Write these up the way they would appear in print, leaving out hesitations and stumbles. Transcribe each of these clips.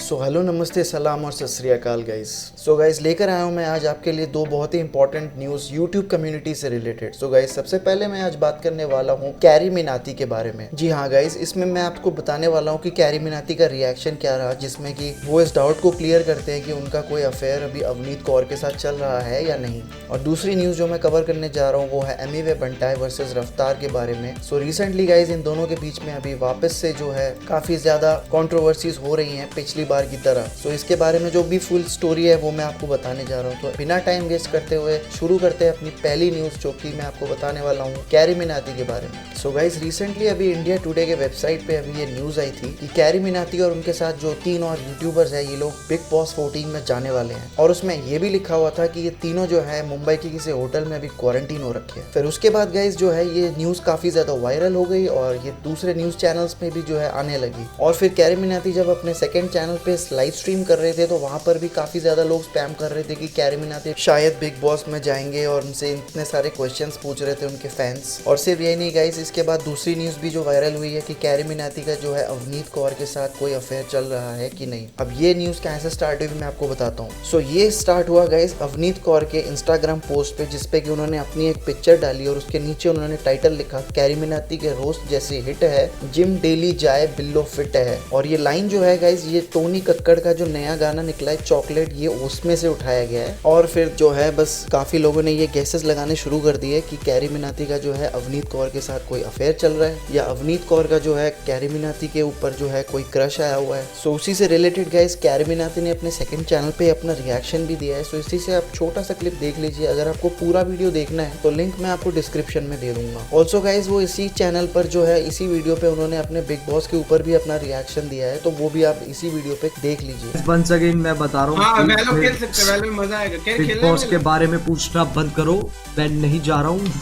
So hello नमस्ते सलाम और सत श्री अकाल गाइस। सो गाइस लेकर आया हूँ मैं आज आपके लिए दो बहुत ही इंपॉर्टेंट न्यूज़ यूट्यूब कम्युनिटी से रिलेटेड। सो गाइस सबसे पहले मैं आज बात करने वाला हूँ कैरी मिनाती के बारे में। जी हाँ गाइस, इसमें मैं आपको बताने वाला हूँ कि कैरी मिनाती का रिएक्शन क्या रहा, जिसमें कि वो इस डाउट को क्लियर करते हैं कि उनका कोई अफेयर अभी अवनीत कौर के साथ चल रहा है या नहीं। और दूसरी न्यूज़ जो मैं कवर करने जा रहा हूँ वो है एमी वे बंटाई वर्सेस रफ्तार के बारे में। सो रिसेंटली गाइस इन दोनों के बीच में अभी वापस से जो है काफ़ी ज़्यादा कॉन्ट्रोवर्सीज हो रही हैं पिछली बार की तरह। सो इसके बारे में जो भी फुल स्टोरी है वो मैं आपको बताने जा रहा हूँ। तो बिना टाइम वेस्ट करते हुए शुरू करते हैं अपनी पहली न्यूज़, जो कि मैं आपको बताने वाला हूँ कैरी मिनाती के बारे में। सो गाइस रिसेंटली अभी इंडिया टुडे के वेबसाइट पे अभी ये न्यूज़ आई थी कि कैरी मिनाती और उनके साथ जो 3 और यूट्यूबर्स है ये लोग बिग बॉस 14 में जाने वाले हैं। और उसमें ये भी लिखा हुआ था कि ये तीनों जो है मुंबई के किसी होटल में अभी क्वारंटीन हो रखे हैं। फिर उसके बाद गाइस जो है ये न्यूज़ काफ़ी ज़्यादा वायरल हो गई और ये दूसरे न्यूज़ चैनल्स में भी जो है आने लगी। और फिर कैरी मिनाती जब अपने सेकेंड चैनल पे लाइव स्ट्रीम कर रहे थे तो वहाँ पर भी काफ़ी ज़्यादा लोग स्पैम कर रहे थे कि कैरी मिनाती शायद बिग बॉस में जाएंगे और उनसे इतने सारे क्वेश्चंस पूछ रहे थे उनके फैंस। और सिर्फ यही नहीं गाइस, इसके बाद दूसरी न्यूज़ भी जो वायरल हुई है कि कैरी मिनाती का जो है अवनीत कौर के साथ कोई अफेयर चल रहा है कि नहीं। अब ये न्यूज़ कैसे स्टार्ट हुई मैं आपको बताता हूँ। सो ये स्टार्ट हुआ गाइस अवनीत कौर के इंस्टाग्राम पोस्ट पे, जिसपे कि उन्होंने अपनी एक पिक्चर डाली और उसके नीचे उन्होंने टाइटल लिखा कैरी मिनाती के रोस्ट जैसी हिट है, जिम डेली जाए बिल्लो फिट है। और ये लाइन जो है गाइस ये टोनी कक्कड़ का जो नया गाना निकला है चॉकलेट, ये उसमें से उठाया गया है। और फिर जो है बस काफी लोगों ने ये गेसेस लगाने शुरू कर दिए कि कैरी मिनाती का जो है अवनीत कौर के साथ कोई अफेयर चल रहा है या अवनीत कौर का जो है कैरी मिनाती के ऊपर जो है कोई क्रश आया हुआ है। सो उसी से रिलेटेड गाइस कैरी मिनाती ने अपने सेकंड चैनल पे अपना रिएक्शन भी दिया है। सो इसी से आप छोटा सा क्लिप देख लीजिए। अगर आपको पूरा वीडियो देखना है तो लिंक मैं आपको डिस्क्रिप्शन में दे दूंगा। ऑल्सो गाइस वो इसी चैनल पर जो है इसी वीडियो पे उन्होंने अपने बिग बॉस के ऊपर भी अपना रिएक्शन दिया है, तो वो भी आप इसी वीडियो पे देख लीजिए। वंस अगेन मैं बता रहा हूँ मजा आएगा। बिग बॉस के बारे में पूछना बंद करो, मैं नहीं जा रहा हूँ।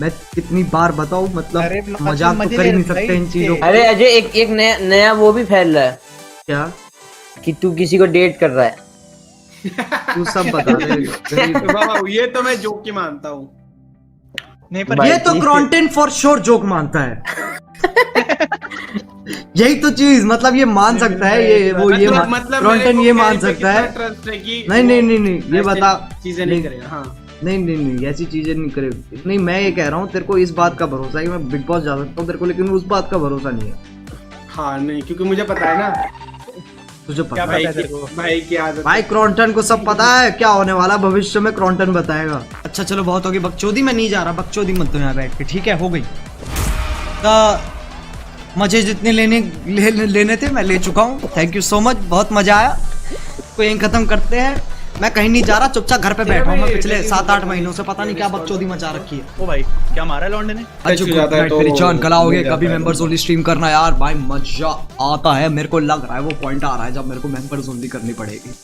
मैं कितनी बार बताऊँ, मतलब मजाक तो कर ही नहीं सकते इन चीजों। अरे अजय एक नया वो भी फैल रहा है क्या कि तू किसी को डेट कर रहा है। तू सब बता दे। ये तो मैं जोक की मानता हूँ। नहीं पर ये तो कंटेंट फॉर श्योर जोक मानता है। यही तो चीज, मतलब ये मान सकता है, ये वो ये कंटेंट ये मान सकता है। नहीं ये बता चीजें नहीं करेगा। हाँ नहीं ऐसी चीजें नहीं करे। नहीं मैं ये कह रहा हूँ तेरे को इस बात का भरोसा है कि मैं बिग बॉस जा सकता हूँ तेरे को, लेकिन उस बात का भरोसा नहीं है। हाँ नहीं, क्योंकि मुझे पता है ना। तुझे पता है भाई क्रॉन्टन को सब पता है क्या होने वाला भविष्य में, क्रॉन्टन बताएगा। अच्छा चलो बहुत होगी बकचोदी, मैं नहीं जा रहा बकचोदी मत तो यहाँ बैठ के, ठीक है हो गई। तो मुझे जितने लेने थे मैं ले चुका हूँ। थैंक यू सो मच, बहुत मजा आया। तो यहीं खत्म करते हैं, मैं कहीं नहीं जा रहा, चुपचाप घर पे बैठा हूँ। मैं पिछले 7-8 महीनों से पता नहीं क्या बकचोदी मचा रखी है। ओ भाई क्या मारा है लौंडे ने? मेरी जान कल आओगे कभी मेंबर्स ओनली स्ट्रीम करना यार, भाई मजा आता है। मेरे को लग रहा है वो पॉइंट आ रहा है जब मेरे को मेंबर्स ओनली करनी पड़ेगी।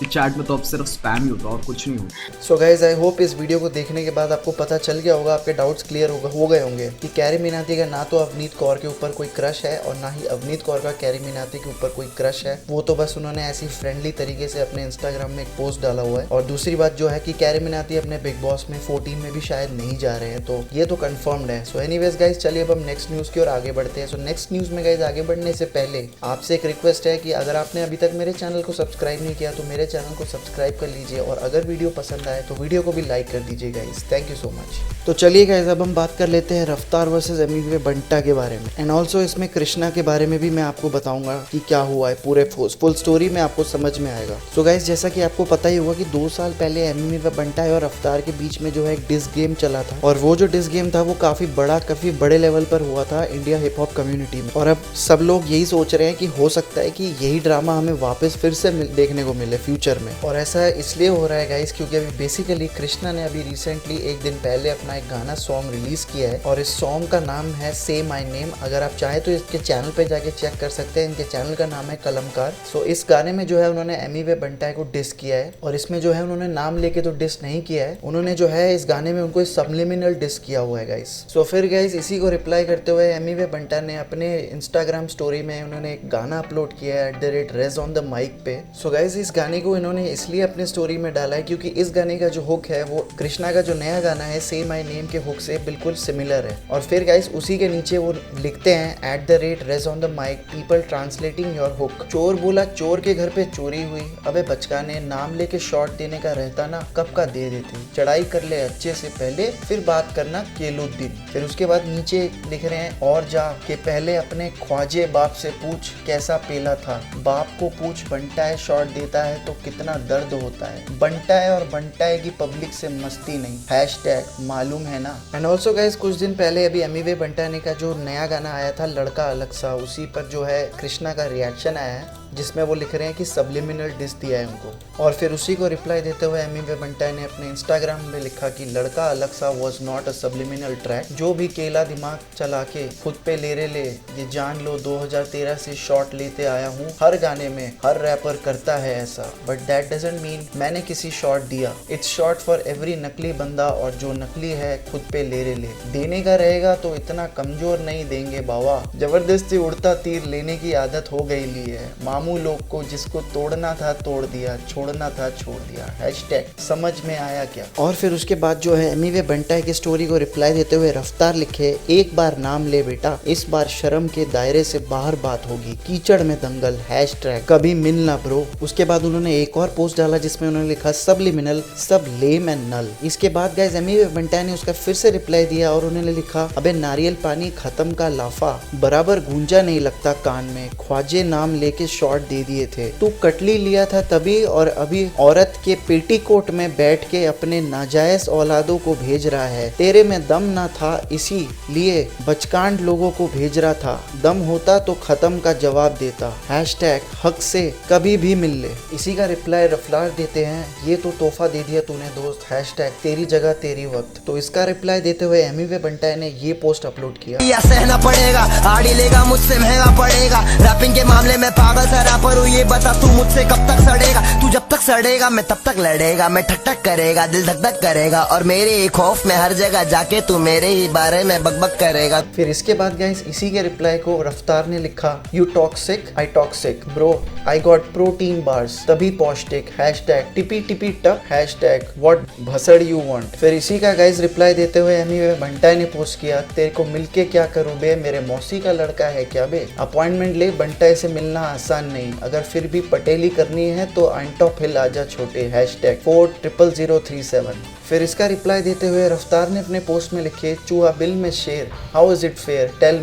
चैट में तो अब सिर्फ स्पैम ही होता और कुछ नहीं होता। सो गाइज आई होप इस वीडियो को देखने के बाद आपको पता चल गया होगा, आपके डाउट्स क्लियर हो गए होंगे कि कैरी मिनाती का ना तो अवनीत कौर के ऊपर कोई क्रश है और ना ही अवनीत कौर का कैरी मिनाती के ऊपर कोई क्रश है। वो तो बस उन्होंने ऐसी फ्रेंडली तरीके से अपने इंस्टाग्राम में एक पोस्ट डाला हुआ है। और दूसरी बात जो है कि कैरी मिनाती अपने बिग बॉस में 14 में भी शायद नहीं जा रहे हैं, तो ये तो कंफर्म्ड है। सो एनीवेज गाइज चलिए अब हम नेक्स्ट न्यूज़ की ओर आगे बढ़ते हैं। सो नेक्स्ट न्यूज़ में गाइज आगे बढ़ने से पहले आपसे एक रिक्वेस्ट है कि अगर आपने अभी तक मेरे चैनल को सब्सक्राइब नहीं किया तो मेरे चैनल को सब्सक्राइब कर लीजिए और अगर वीडियो पसंद आए तो वीडियो को भी लाइक कर दीजिए guys. Thank you so much. तो चलिए गाइस अब हम बात कर लेते हैं रफ्तार वर्सेस एमी वे बंटा के बारे में, एंड ऑल्सो इसमें कृष्णा के बारे में भी मैं आपको बताऊंगा कि क्या हुआ है। पूरे फुल स्टोरी में आपको समझ में आएगा। सो गाइस जैसा कि आपको पता ही होगा कि 2 साल पहले एमी वे बंटा और रफ्तार के बीच में जो है एक डिस गेम चला था, और वो जो डिस गेम था वो काफी बड़े लेवल पर हुआ था इंडिया हिप हॉप कम्युनिटी में। और अब सब लोग यही सोच रहे हैं कि हो सकता है कि यही ड्रामा हमें वापस फिर से देखने को मिले फ्यूचर में। और ऐसा इसलिए हो रहा है गाइस क्योंकि अभी बेसिकली कृष्णा ने अभी रिसेंटली एक दिन पहले अपना एक गाना सॉन्ग रिलीज किया है और इस सॉन्ग का नाम है से माय नेम। अगर आप चाहे तो इसके चैनल पे जाके चेक कर सकते हैं, इनके चैनल का नाम है कलमकार। सो इस गाने में जो है उन्होंने एमी वे बंटाई को डिस किया है, और इसमें जो है उन्होंने नाम लेके तो डिस नहीं किया है, उन्होंने जो है इस गाने में उनको सबलिमिनल डिस किया हुआ है गाइस। सो फिर गाइस इसी को रिप्लाई करते हुए एमी वे बंटा ने अपने इंस्टाग्राम स्टोरी में उन्होंने एक गाना अपलोड किया है @रेज ऑन द माइक पे। सो गाइस इस गाने को इन्होंने इसलिए अपने स्टोरी में डाला है क्योंकि इस गाने का जो हुक है वो कृष्णा का जो नया गाना है से माय नेम के हुक से बिल्कुल सिमिलर है। और फिर गाइस उसी के नीचे वो लिखते हैं @रेज on the mic people translating your hook. चोर बोला चोर के घर पे चोरी हुई, अबे बचकाने नाम लेके शॉट देने का रहता ना कब का दे देते, चढ़ाई कर ले अच्छे से पहले फिर बात करना केलुद्दीन। फिर उसके बाद नीचे लिख रहे हैं और जा के पहले अपने ख्वाजे बाप से पूछ कैसा पेला था, बाप को पूछ बंटाए शॉट देता है तो कितना दर्द होता है, बंटाए और बंटाए की पब्लिक से मस्ती नहीं, हैशटैग मालूम है ना। एंड ऑल्सो गाइस कुछ दिन पहले अभी एमिवे बंटाने का जो नया गाना आया था लड़का अलग सा, उसी पर जो है कृष्णा का रिएक्शन आया है जिसमें वो लिख रहे हैं कि सब्लिमिनल डिस दिया है उनको। और फिर उसी को रिप्लाई देते हुए एमिवे बंटाई ने अपने इंस्टाग्राम में लिखा कि लड़का अलग सा was not a subliminal track, जो भी केला दिमाग चला के खुद पे ले ये जान लो 2013 से शॉट लेते आया हूँ, हर गाने में हर रैपर करता है ऐसा, बट दैट डजंट मीन मैंने किसी शॉट दिया, इट्स शॉट फॉर एवरी नकली बंदा और जो नकली है खुद पे ले देने का रहेगा तो इतना कमजोर नहीं देंगे बाबा, जबरदस्ती उड़ता तीर लेने की आदत हो गई ली है, मामू लोग को जिसको तोड़ना था तोड़ दिया, छोड़ना था छोड़ दिया, हैशटैग समझ में आया क्या। और फिर उसके बाद जो है एमिवे बंटाई की स्टोरी को रिप्लाई देते हुए रफ्तार लिखे एक बार नाम ले बेटा, इस बार शर्म के दायरे से बाहर बात होगी, कीचड़ में दंगल, हैशटैग कभी मिलना ब्रो। उसके बाद उन्होंने एक और पोस्ट डाला जिसमें उन्होंने लिखा सब्लिमिनल सब लेम एंड नल। इसके बाद गाइस एमिवे बंटाई ने उसका फिर से रिप्लाई दिया और उन्होंने लिखा अबे नारियल पानी खत्म का लाफा, बराबर गूंजा नहीं लगता कान में, ख्वाजे नाम लेके शॉट दे दिए थे, तू कटली लिया था तभी और अभी औरत के पेटीकोट में बैठ के अपने नाजायज औलादों को भेज रहा है, तेरे में दम ना था इसीलिए बचकांड लोगों को भेज रहा था, दम होता तो खत्म का जवाब देता, हैशटैग हक से कभी भी मिल ले। इसी का रिप्लाई रफ्तार देते हैं ये तो तोहफा दे दिया तूने दोस्त, हैशटैग तेरी जगह तेरी वक्त। तो इसका रिप्लाई देते हुए एमिवे बंटाई ने ये पोस्ट अपलोड किया, या सहना पड़ेगा आड़ी लेगा मुझसे महंगा पड़ेगा, रैपिंग के मामले में पागल सा रैपर हूँ, ये बता तू मुझसे कब तक सड़ेगा, तू जब तक सड़ेगा मैं तब तक लड़ेगा, मैं ठक ठक करेगा दिल धक धक करेगा और मेरे एक खौफ में हर जगह जाके तू मेरे ही बारे में बकबक करेगा। फिर इसके बाद गाइस इसी के रिप्लाई को रफ्तार ने लिखा you toxic I toxic bro I got protein bars तभी पौष्टिक, हैशटैग टिपी टिपी टप, हैशटैग व्हाट भसड़ यू वांट। फिर इसी का गाइस रिप्लाई देते हुए एमिवे बंटाई ने पोस्ट किया तेरे को मिलके क्या करूँ बे, मेरे मौसी का लड़का है क्या बे, अपॉइंटमेंट ले बंटाई से मिलना आसान नहीं, अगर फिर भी पटेली करनी है तो अनटॉप हिल आजा छोटे, हैशटैग 40037। फिर इसका रिप्लाई देते हुए रफ्तार ने अपने पोस्ट में लिखे चूहा बिल में शेर how is it fair tell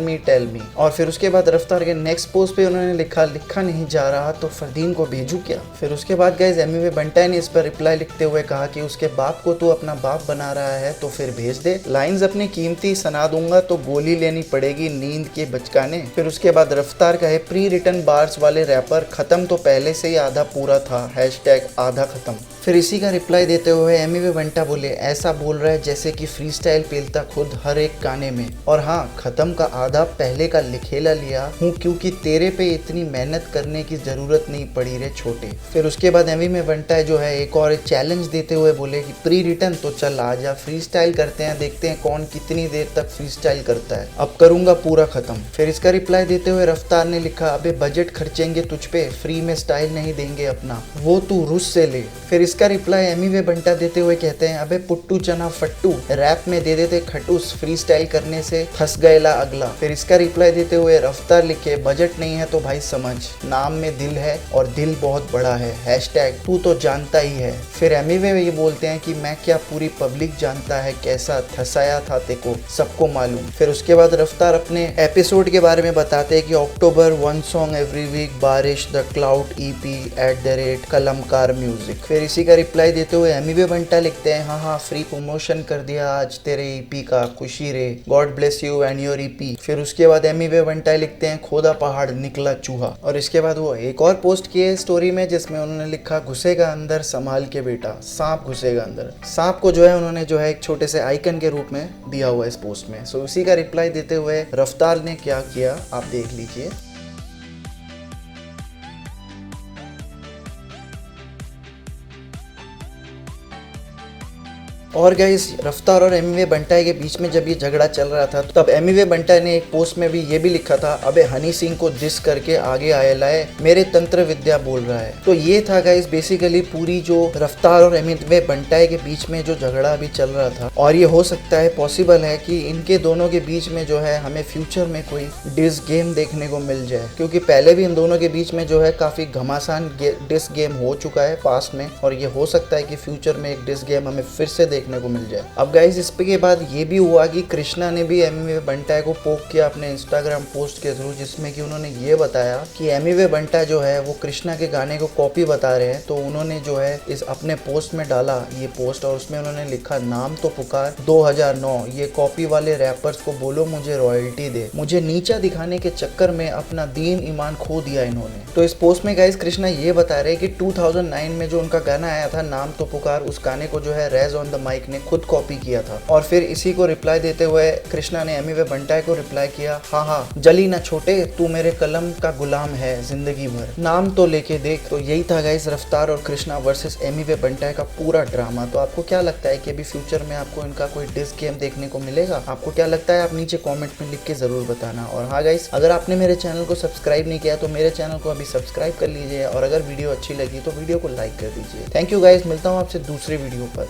me. और फिर उसके बाद रफ्तार के नेक्स्ट पोस्ट पे उन्होंने लिखा नहीं जा रहा तो फरदीन को भेजू क्या। फिर उसके बाद गाइस एमिवे बंटाई ने इस पर रिप्लाई लिखते हुए कहा कि उसके बाप को तू अपना बाप बना रहा है तो फिर भेज दे, लाइंस अपनी कीमती सना दूंगा तो गोली लेनी पड़ेगी नींद के बचकाने। फिर उसके बाद रफ्तार कहे प्री रिटन बार्स वाले रैपर खत्म तो पहले से ही आधा पूरा था, हैशटैग आधा खत्म। फिर इसी का रिप्लाई देते हुए एमिवे बंटा बोले ऐसा बोल रहा है जैसे कि फ्री स्टाइल पेलता खुद हर एक गाने में, और हाँ खत्म का आधा पहले का लिखेला लिया हूँ क्योंकि तेरे पे इतनी मेहनत करने की जरूरत नहीं पड़ी रे छोटे। फिर उसके बाद एमिवे बंटा जो है एक और चैलेंज देते हुए बोले कि प्री रिटर्न तो चल आजा फ्री स्टाइल करते हैं, देखते हैं कौन कितनी देर तक फ्री स्टाइल करता है, अब करूंगा पूरा खत्म। फिर इसका रिप्लाई देते हुए रफ्तार ने लिखा अबे बजट खर्चेंगे तुझ पे, फ्री में स्टाइल नहीं देंगे अपना, वो तू रुस से ले। फिर इसका रिप्लाई एमिवे बंटा देते हुए कहते हैं अबे पुट्टू चना फट्टू रैप में दे देते खटूस, फ्री स्टाइल करने से फंस गएला अगला। फिर इसका रिप्लाई देते हुए रफ्तार लिखे बजट नहीं है तो भाई समझ, नाम में दिल है और दिल बहुत बड़ा है, हैशटैग तू तो जानता ही है। फिर एमिवे ये बोलते हैं कि मैं क्या पूरी पब्लिक जानता है कैसा थसाया था तेको सबको मालूम। फिर उसके बाद रफ्तार अपने एपिसोड के बारे में बताते हैं कि अक्टूबर 1 सॉन्ग एवरी वीक बारिश द क्लाउड EP @कलमकार म्यूजिक। फिर इसी का रिप्लाई देते हुए एमिवे बंटा लिखते हैं हाँ फ्री प्रमोशन कर दिया आज तेरे EP का, खुशी रे, God bless you and your EP। फिर उसके बाद एमिवे बंटा लिखते हैं खोदा पहाड़ निकला चूहा। और इसके बाद वो एक और पोस्ट किए स्टोरी में जिसमें उन्होंने लिखा घुसेगा अंदर संभाल के बेटा, सांप घुसेगा अंदर। सांप को जो है उन्होंने जो है एक छोटे से आइकन के रूप में दिया हुआ है इस पोस्ट में। सो उसी का रिप्लाई देते हुए रफ्तार ने क्या किया आप देख लीजिए। और गाइस रफ्तार और एमिवे बंटाई के बीच में जब ये झगड़ा चल रहा था तब एमिवे बंटाई ने एक पोस्ट में भी ये भी लिखा था, अबे हनी सिंह को डिस करके आगे आया है, मेरे तंत्र विद्या बोल रहा है। तो ये था गाइस बेसिकली पूरी जो रफ्तार और एमिवे बंटाई के बीच में जो झगड़ा अभी चल रहा था। और ये हो सकता है पॉसिबल है कि इनके दोनों के बीच में जो है हमें फ्यूचर में कोई डिस गेम देखने को मिल जाए, क्योंकि पहले भी इन दोनों के बीच में जो है काफी घमासान डिस गेम हो चुका है पास्ट में, और ये हो सकता है कि फ्यूचर में एक डिस गेम हमें फिर से देखने को मिल जाए। अब गाइस इसके बाद ये भी हुआ कि कृष्णा ने भी एमिवे बंटाई को पोक किया अपने इंस्टाग्राम पोस्ट के थ्रू, जिसमें कि उन्होंने ये बताया कि एमिवे बंटाई जो है वो कृष्णा के गाने को कॉपी बता रहे हैं। तो उन्होंने जो है इस अपने पोस्ट में डाला ये पोस्ट, और उसमें उन्होंने लिखा, नाम तो पुकार 2009, ये कॉपी वाले रैपर्स को बोलो मुझे रॉयल्टी दे, मुझे नीचा दिखाने के चक्कर में अपना दीन ईमान खो दिया इन्होंने। तो इस पोस्ट में गाइस कृष्णा ये बता रहे कि 2009 में जो उनका गाना आया था नाम तो पुकार, उस गाने को जो है रेज ऑन द माइक ने खुद कॉपी किया था। और फिर इसी को रिप्लाई देते हुए कृष्णा ने एमिवे बंटाई को रिप्लाई किया, हाँ जली ना छोटे, तू मेरे कलम का गुलाम है जिंदगी भर, नाम तो लेके देख। तो यही था गाइस रफ्तार और कृष्णा वर्सेस एमिवे बंटाई का पूरा ड्रामा। तो आपको क्या लगता है कि अभी फ्यूचर में आपको इनका कोई डिस गेम देखने को मिलेगा? आपको क्या लगता है आप नीचे कमेंट में लिख के जरूर बताना। और हाँ गाइस, अगर आपने मेरे चैनल को सब्सक्राइब नहीं किया तो मेरे चैनल को अभी सब्सक्राइब कर लीजिए, और अगर वीडियो अच्छी लगी तो वीडियो को लाइक कर दीजिए। थैंक यू गाइस, मिलता हूँ आपसे दूसरे वीडियो पर।